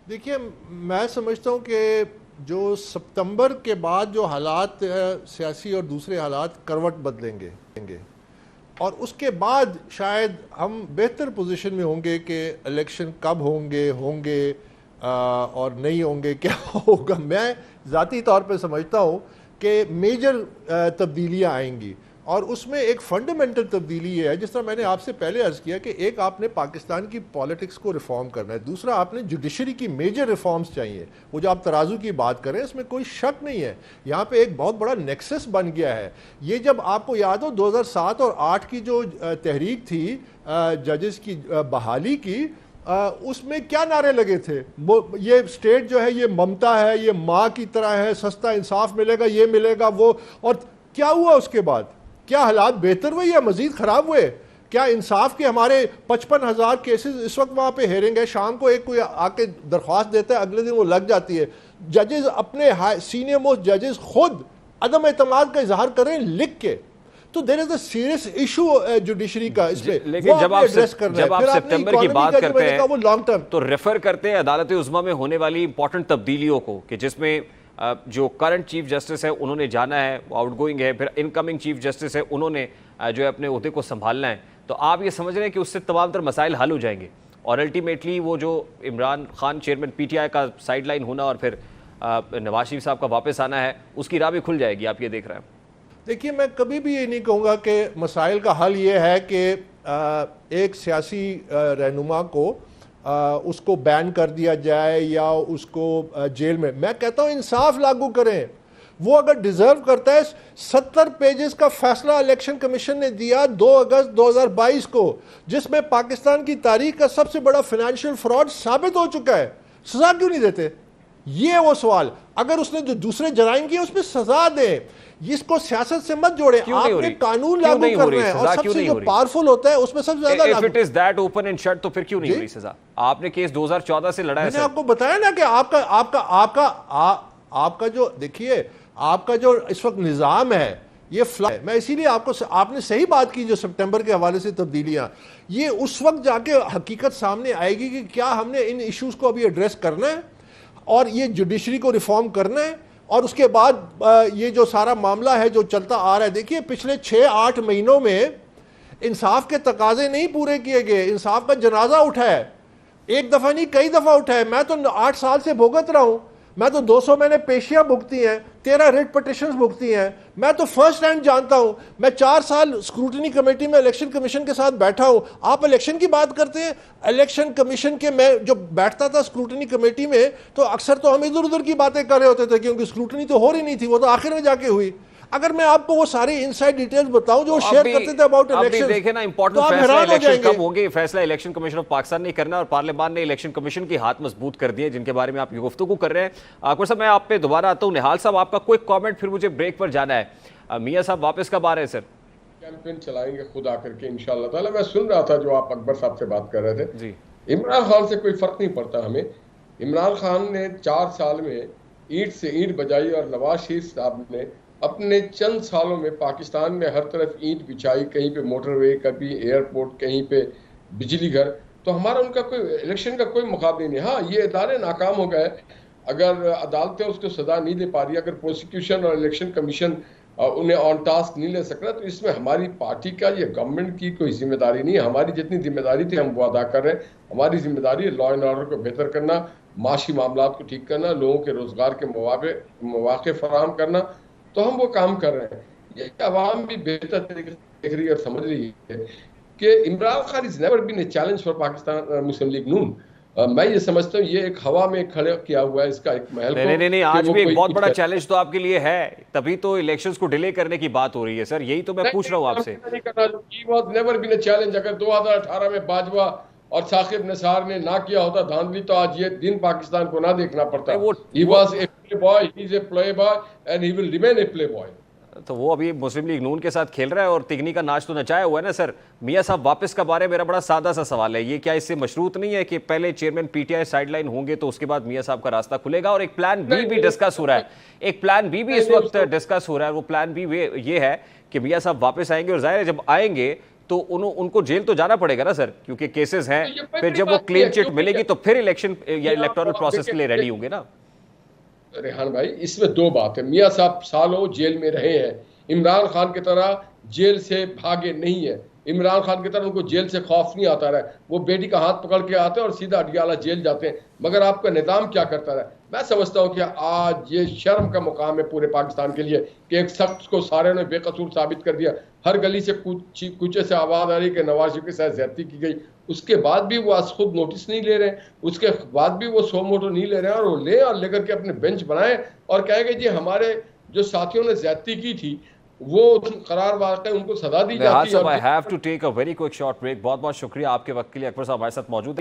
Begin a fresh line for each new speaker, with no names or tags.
دیکھیے میں سمجھتا ہوں کہ جو ستمبر کے بعد جو حالات سیاسی اور دوسرے حالات کروٹ بدلیں گے اور اس کے بعد شاید ہم بہتر پوزیشن میں ہوں گے کہ الیکشن کب ہوں گے اور نہیں ہوں گے، کیا ہوگا۔ میں ذاتی طور پہ سمجھتا ہوں کہ میجر تبدیلیاں آئیں گی، اور اس میں ایک فنڈامنٹل تبدیلی یہ ہے، جس طرح میں نے آپ سے پہلے عرض کیا کہ ایک آپ نے پاکستان کی پالیٹکس کو ریفارم کرنا ہے، دوسرا آپ نے جوڈیشری کی میجر ریفارمز چاہیے۔ وہ جو آپ ترازو کی بات کریں اس میں کوئی شک نہیں ہے، یہاں پہ ایک بہت بڑا نیکسس بن گیا ہے۔ یہ جب آپ کو یاد ہو 2007 اور 2008 کی جو تحریک تھی ججز کی بحالی کی، اس میں کیا نعرے لگے تھے؟ یہ اسٹیٹ جو ہے یہ ممتا ہے، یہ ماں کی طرح ہے، سستا انصاف ملے گا، یہ ملے گا وہ، اور کیا ہوا اس کے بعد؟ کیا حالات بہتر ہوئے یا مزید خراب ہوئے؟ کیا انصاف کے ہمارے 55,000 کیسز اس وقت وہاں پہ ہیرنگ ہے، شام کو ایک کوئی آ کے درخواست دیتا ہے، اگلے دن وہ لگ جاتی ہے۔ ججز اپنے سینئر موسٹ ججز خود عدم اعتماد کا اظہار کریں لکھ کے، تو دیر از اے سیریس ایشو جوڈیشری کا اس پہ،
لیکن جب آپ سپٹمبر کی بات کرتے ہیں
وہ لانگ ٹرم
تو ریفر کرتے ہیں عدالت عظمیٰ میں ہونے والی امپورٹنٹ تبدیلیوں کو، کہ جس میں جو کرنٹ چیف جسٹس ہے انہوں نے جانا ہے، وہ آؤٹ گوئنگ ہے، پھر انکمنگ چیف جسٹس ہے انہوں نے جو ہے اپنے عہدے کو سنبھالنا ہے۔ تو آپ یہ سمجھ رہے ہیں کہ اس سے تمام تر مسائل حل ہو جائیں گے، اور الٹیمیٹلی وہ جو Imran Khan chairman P T I کا سائیڈ لائن ہونا اور پھر نواز شریف صاحب کا واپس آنا ہے، اس کی راہ بھی کھل جائے گی؟ آپ یہ دیکھ رہے ہیں؟
دیکھیے میں کبھی بھی یہ نہیں کہوں گا کہ مسائل کا حل یہ ہے کہ ایک سیاسی رہنما کو اس کو بین کر دیا جائے یا اس کو جیل میں کہتا ہوں انصاف لاگو کریں۔ وہ اگر ڈیزرو کرتا ہے، 70 پیجز کا فیصلہ الیکشن کمیشن نے دیا 2 اگست 2022 کو، جس میں پاکستان کی تاریخ کا سب سے بڑا فائنینشیل فراڈ ثابت ہو چکا ہے، سزا کیوں نہیں دیتے؟ یہ وہ سوال، اگر اس نے جو دوسرے جرائم کیے اس پہ سزا دیں، اس کو سیاست سے مت جوڑے۔ آپ نے قانون لاگو کرنا ہے، اور سب سے جو پاورفل ہوتا ہے اس میں سب سے زیادہ
if it is that open and shut تو پھر کیوں نہیں ہو رہی سزا؟ آپ نے کیس 2014 سے لڑا ہے۔
میں نے آپ کو بتایا نا کہ آپ کا جو دیکھیے آپ کا جو اس وقت نظام ہے یہ میں اسی لیے آپ نے صحیح بات کی، جو سپٹمبر کے حوالے سے تبدیلیاں، یہ اس وقت جا کے حقیقت سامنے آئے گی کہ کیا ہم نے ان ایشوز کو ابھی ایڈریس کرنا ہے اور یہ جوڈیشری کو ریفارم کرنا ہے، اور اس کے بعد یہ جو سارا معاملہ ہے جو چلتا آ رہا ہے۔ دیکھیے پچھلے 6-8 مہینوں میں انصاف کے تقاضے نہیں پورے کیے گئے، انصاف کا جنازہ اٹھا ہے، ایک دفعہ نہیں کئی دفعہ اٹھا ہے۔ میں تو 8 سال سے بھگت رہا ہوں، میں تو 200 میں نے پیشیاں بھگتی ہیں، 13 ریٹ پٹیشنز بھگتی ہیں، میں تو فرسٹ ہینڈ جانتا ہوں۔ میں 4 سال اسکروٹنی کمیٹی میں الیکشن کمیشن کے ساتھ بیٹھا ہوں۔ آپ الیکشن کی بات کرتے ہیں، الیکشن کمیشن کے میں جو بیٹھتا تھا اسکروٹنی کمیٹی میں تو اکثر تو ہم ادھر ادھر کی باتیں کر رہے ہوتے تھے، کیونکہ اسکروٹنی تو ہو رہی نہیں تھی، وہ تو آخر میں جا کے ہوئی۔ اگر میں آپ کو وہ ساری انسائڈ ڈیٹیلز بتاؤں جو شیئر کرتے تھے اباؤٹ الیکشن،
ابھی دیکھیں نا امپورٹنٹ فیصلہ الیکشن کب ہوں گے، فیصلہ الیکشن کمیشن آف پاکستان نہیں کرنا، اور پارلیمان نے الیکشن کمیشن کی ہاتھ مضبوط کر دیے جن کے بارے میں آپ یہ گفتگو کر رہے ہیں۔ اکبر صاحب میں آپ پہ دوبارہ آتا ہوں، نہال صاحب آپ کا کوئی کامنٹ، پھر مجھے بریک پر جانا ہے۔ میاں صاحب واپس کب آ رہے ہیں سر؟
کیمپین چلائیں گے خود آ کر کے انشاءاللہ تعالی۔ میں سن رہا تھا جو آپ اکبر صاحب سے بات کر رہے تھے، عمران خان سے کوئی فرق نہیں پڑتا ہمیں۔ عمران خان نے 4 سال میں اینٹ سے اینٹ بجائی، اور نواز شریف صاحب نے اپنے چند سالوں میں پاکستان میں ہر طرف اینٹ بچھائی، کہیں پہ موٹر وے، کبھی ایئرپورٹ، کہیں پہ بجلی گھر۔ تو ہمارا ان کا کوئی الیکشن کا کوئی مقابلہ نہیں۔ ہاں یہ ادارے ناکام ہو گئے، اگر عدالتیں اس کو سزا نہیں دے پا رہی، اگر پروسیکیوشن اور الیکشن کمیشن انہیں آن ٹاسک نہیں لے سک رہا، تو اس میں ہماری پارٹی کا یا گورنمنٹ کی کوئی ذمہ داری نہیں ہے۔ ہماری جتنی ذمہ داری تھی ہم وہ ادا کر رہے ہیں۔ ہماری ذمہ داری ہے لا اینڈ آرڈر کو بہتر کرنا، معاشی معاملات کو ٹھیک کرنا، لوگوں کے روزگار کے مواقع فراہم کرنا، تو ہم وہ کام کر رہے ہیں۔ یہ عوام بھی بہتر طریقے سے دیکھ رہی ہے اور سمجھ رہی ہے کہ Imran Khan is never been a challenge for Pakistan Muslim League Noon. میں یہ سمجھتا ہوں یہ ایک ہوا میں کھڑے کیا ہوا ہے اس کا ایک محل کو۔
نہیں آج بھی ایک بہت بڑا چیلنج تو آپ کے لیے ہے، تبھی تو الیکشنز کو ڈیلے کرنے کی بات ہو رہی ہے سر، یہی تو میں پوچھ رہا ہوں آپ سے۔
He was never been a challenge۔ اگر 2018 میں باجوہ اور ثاقب نثار نے نہ کیا ہوتا دھاندلی، تو آج یہ دن پاکستان کو نہ دیکھنا پڑتا۔ He was a play boy، he is a play boy and he will remain a play boy۔
تو وہ ابھی مسلم لیگ نون کے ساتھ کھیل رہا ہے اور تگنی کا ناچ تو نچایا ہوا ہے نا سر۔ میاں صاحب واپس کب آ رہے ہیں؟ میرا بڑا سادہ سا سوال ہے، یہ کیا اس سے مشروط نہیں ہے کہ پہلے chairman P T I side line ہوں گے تو اس کے بعد میاں صاحب کا راستہ کھلے گا؟ اور ایک پلان بی بھی ڈسکس ہو رہا ہے، ایک پلان بی بھی اس وقت ڈسکس ہو رہا ہے، وہ پلان بی یہ ہے کہ میاں صاحب واپس آئیں گے، اور ظاہر ہے جب آئیں گے تو ان کو جیل تو جانا پڑے گا نا سر, کیونکہ کیسز ہیں, پھر جب وہ کلین چٹ ملے گی تو پھر الیکشن یا الیکٹورل پروسیس کے لیے ریڈی ہوں گے نا.
ریحان بھائی اس میں دو بات ہے, میاں صاحب سالوں جیل میں رہے ہیں, عمران خان کی طرح جیل سے بھاگے نہیں ہیں, عمران خان کی طرح ان کو جیل سے خوف نہیں آتا رہا, وہ بیٹی کا ہاتھ پکڑ کے آتے ہیں اور سیدھا اڈیالہ جیل جاتے ہیں, مگر آپ کا نظام کیا کرتا رہا. میں سمجھتا ہوں کہ آج یہ شرم کا مقام ہے پورے پاکستان کے لیے کہ ایک شخص کو سارے نے بے قصور ثابت کر دیا, ہر گلی سے کوچے سے آواز آ رہی کہ نواز شریف کے ساتھ زیادتی کی گئی, اس کے بعد بھی وہ از خود نوٹس نہیں لے رہے ہیں, اس کے بعد بھی وہ سو موٹو نہیں لے رہے ہیں, اور وہ لیں اور لے کر کے اپنے بینچ بنائیں اور کہیں گے جی ہمارے جو ساتھیوں نے زیادتی کی تھی وہ قرار واقع ان کو سزا دی جاتی ہے.
I have to take a very quick short break. بہت بہت شکریہ آپ کے وقت کے لیے. اکبر صاحب ہمارے ساتھ موجود ہیں.